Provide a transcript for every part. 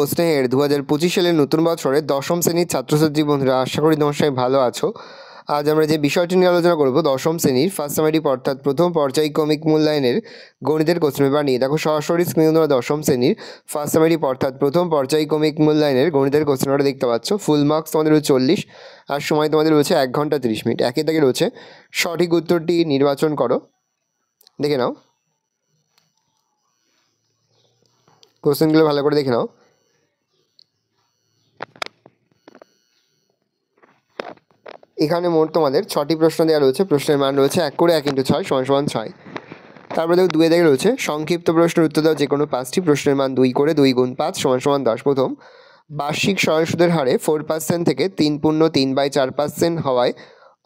ও স্নেহের 2025 সালের নতুন বছরের দশম শ্রেণীর ছাত্রছাত্রী বন্ধুরা, আশা করি তোমার সবাই ভালো আছো। আজ আমরা যে বিষয়টি নিয়ে আলোচনা করব দশম শ্রেণীর ফার্স্ট সামেটিভ অর্থাৎ প্রথম পর্যায়ক্রমিক মূল্যায়নের গণিতের কোশ্চেন পেপার নিয়ে। দেখো সরাসরি স্ক্রিনে তোমরা দশম শ্রেণীর ফার্স্ট সামেটিভ অর্থাৎ প্রথম পর্যায়ক্রমিক মূল্যায়নের গণিতের কোশ্চেন পেপারটা দেখতে পাচ্ছ। ফুল মার্কস তোমাদের রয়েছে 40 আর সময় তোমাদের রয়েছে 1 ঘন্টা 30 মিনিট। একে থেকে রয়েছে সঠিক উত্তরটি নির্বাচন করো। দেখে নাও কোশ্চেনগুলো ভালো করে দেখে নাও। এখানে মোট তোমাদের 6টি প্রশ্ন দেওয়া রয়েছে। প্রশ্নের মান রয়েছে 1 করে 1 × 6 = 6। তারপরে দেখো 2 দিকে রয়েছে সংক্ষিপ্ত প্রশ্নের উত্তর দাও যে কোনো 5টি। প্রশ্নের মান 2 করে 2 × 5 = 10। প্রথম, বার্ষিক সরল সুদের হারে 4% থেকে 3.3/4% হওয়ায়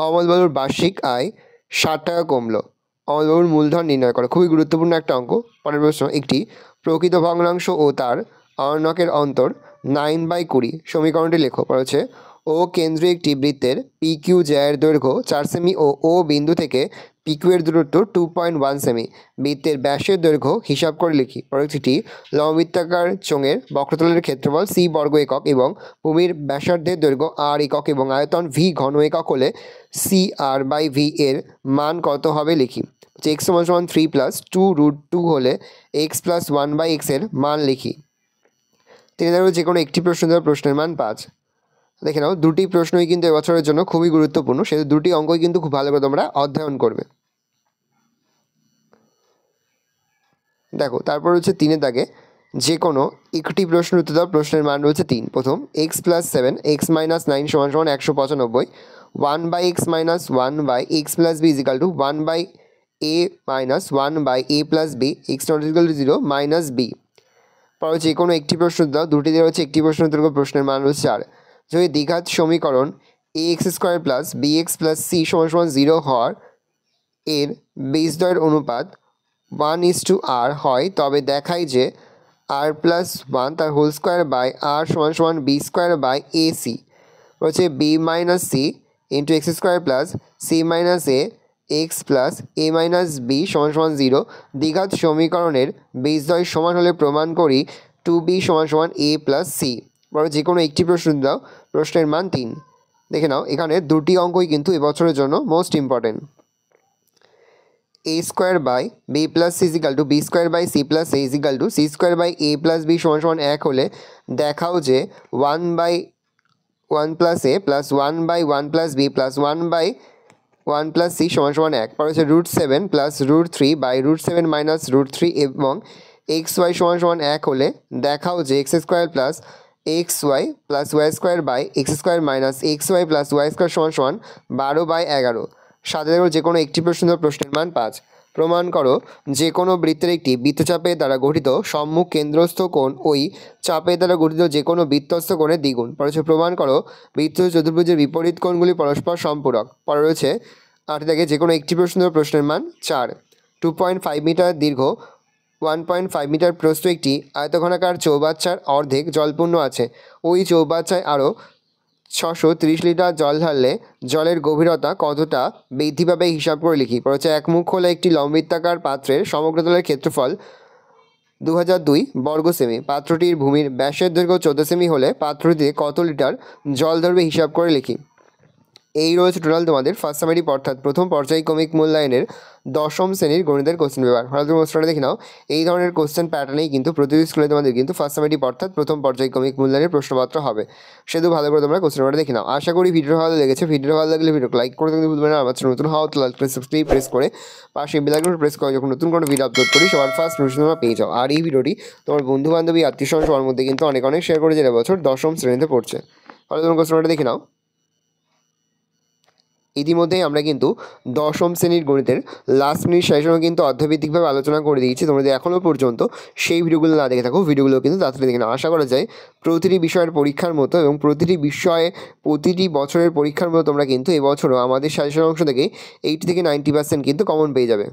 অমলবাবুর বার্ষিক আয় 60 টাকা কমলো। অমলবাবুর মূলধন নির্ণয় করো। খুবই গুরুত্বপূর্ণ একটা অঙ্ক। পরের প্রশ্ন, একটি প্রকৃত ভগ্নাংশ ও তার অর্ণকের অন্তর 9/20 সমীকরণটি লেখো। পরে হচ্ছে ও কেন্দ্র একটি বৃত্তের PQ জ্যায়ের দৈর্ঘ্য 4 সেমি ও ও বিন্দু থেকে PQ এর দূরত্ব 2.1 সেমি। বৃত্তের ব্যাসের দৈর্ঘ্য হিসাব করে লিখি। পরবর্তীটি লম্ববৃত্তাকার চোঙের বক্রতলের ক্ষেত্রফল C বর্গ একক এবং ভূমির ব্যাসার্ধের দৈর্ঘ্য R একক এবং আয়তন V ঘন একক হলে CR/V এর মান কত হবে লিখি। x = 3 + 2√2 হলে x + 1/x এর মান লিখি। তিনি ধরো যে কোনো একটি প্রশ্ন দেওয়া, প্রশ্নের মান 5। দেখে নাও দুটি প্রশ্নই কিন্তু এবছরের জন্য খুবই গুরুত্বপূর্ণ, সেহেতু দুটি অঙ্কই কিন্তু খুব ভালো করে তোমরা অধ্যয়ন করবে। দেখো তারপর হচ্ছে 3 দাগে যে কোনো একটি প্রশ্ন উত্তর দাও, প্রশ্নের মান রয়েছে 3। প্রথম, x + 7 x - 9 = 195। 1/x - 1/x + b = 1/a - 1/a + b x ≠ 0 - b। পরে যে কোনো একটি প্রশ্ন দাও, দুটি দেওয়া হচ্ছে একটি প্রশ্ন উত্তর করো, প্রশ্নের মান হচ্ছে 4। যদি দ্বিঘাত সমীকরণ ax² + bx + c = 0 হওয়ার এর বীজদ্বয়ের অনুপাত 1:r হয়, তবে দেখায় যে r + 1 তার whole square by r = b² / ac। হচ্ছে b - c × x² + c - a x + a - b = 0। দ্বিঘাত সমীকরণের বীজদ্বয় সমান হলে প্রমাণ করি 2b = a + c। বড় যে কোনো একটি প্রশ্ন দাও, প্রশ্নের মান 3। দেখে নাও এখানে দুটি অঙ্কই কিন্তু এবছরের জন্য most important. a² / b + c = b² / c + a = c² / a + b = 1 হলে দেখাও যে 1/1 + a + 1/1 + b + 1/1 + c = 1। পরে হচ্ছে √7 + √3/√7 - √3 এবং xy = 1 হলে দেখাও যে x² + xy + y² / x² - xy + y² = 12/11। সাথে যে কোনো একটি প্রশ্ন দাও, প্রশ্নের মান 5। প্রমাণ করো যে কোনো বৃত্তের একটি বৃত্তচাপের দ্বারা গঠিত সম্মুখ কেন্দ্রস্থ কোণ ওই চাপের দ্বারা গঠিত যে কোনো বৃত্তস্থ কোণের দ্বিগুণ। পরে হচ্ছে প্রমাণ করো বৃত্ত চতুর্ভুজের বিপরীত কোণগুলি পরস্পর সম্পূরক। পরে রয়েছে 8 থেকে যে কোনো একটি প্রশ্ন দাও, প্রশ্নের মান 4। 2.5 মিটার দীর্ঘ 1.5 মিটার প্রস্থ একটি আয়তঘনাকার চৌবাচ্চার অর্ধেক জলপূর্ণ আছে। ওই চৌবাচ্চায় আরও 630 লিটার জল ঢাললে জলের গভীরতা কতটা বৃদ্ধি পাবে হিসাব করে লিখি। পরে হচ্ছে এক মুখ হলে একটি লম্ববৃত্তাকার পাত্রের সমগ্রতলের ক্ষেত্রফল 2002 বর্গ সেমি। পাত্রটির ভূমির ব্যাসের দৈর্ঘ্য 14 সেমি হলে পাত্রটিতে কত লিটার জল ধরবে হিসাব করে লিখি। এই রয়েছে টোটাল তোমাদের ফার্স্ট সামেটিভ অর্থাৎ প্রথম পর্যায়ক্রমিক মূল্যায়নের দশম শ্রেণীর গণিতের কোশ্চেন পেপার। ভালো করে কোশ্চেনটা দেখে নাও। এই ধরনের কোশ্চেন প্যাটার্নেই কিন্তু প্রতিটি স্কুলে তোমাদের কিন্তু ফার্স্ট সামেটিভ অর্থাৎ প্রথম পর্যায়ক্রমিক মূল্যায়নের প্রশ্নপত্র হবে, সেহেতু ভালো করে তোমরা কোশ্চেন পেপারটা দেখে নাও। আশা করি ভিডিও ভালো লেগেছে। ভিডিও ভালো লাগলে ভিডিওকে লাইক করে তুমি ভুলবে না। আমার নতুন হওয়া তো লাইক করে সাবস্ক্রাইব প্রেস করে পাশে বেল আইকন প্রেস করে যখন নতুন কোনো ভিডিও আপলোড করি সবার ফার্স্ট নোটিফিকেশন তোমরা পেয়ে যাও। আর এই ভিডিওটি তোমার বন্ধু বান্ধবী আত্মীয়স্বজন সবার মধ্যে কিন্তু অনেক শেয়ার করে, যে এবছর দশম শ্রেণীতে পড়ছে। ভালো তোমরা কোশ্চেন পেপারটা দেখে নাও। ইতিমধ্যেই আমরা কিন্তু দশম শ্রেণীর গণিতের লাস্ট মিনিট সেশনও কিন্তু অর্ধভিত্তিকভাবে আলোচনা করে দিয়েছি। তোমরা যদি এখনও পর্যন্ত সেই ভিডিওগুলো না দেখে থাকো, ভিডিওগুলো কিন্তু তাড়াতাড়ি দেখে নাও। আশা করা যায় প্রতিটি বিষয়ের পরীক্ষার মতো এবং প্রতিটি বিষয়ে প্রতিটি বছরের পরীক্ষার মতো তোমরা কিন্তু এবছরও আমাদের সাজেশন অংশ থেকে 80 থেকে 90% কিন্তু কমন পেয়ে যাবে।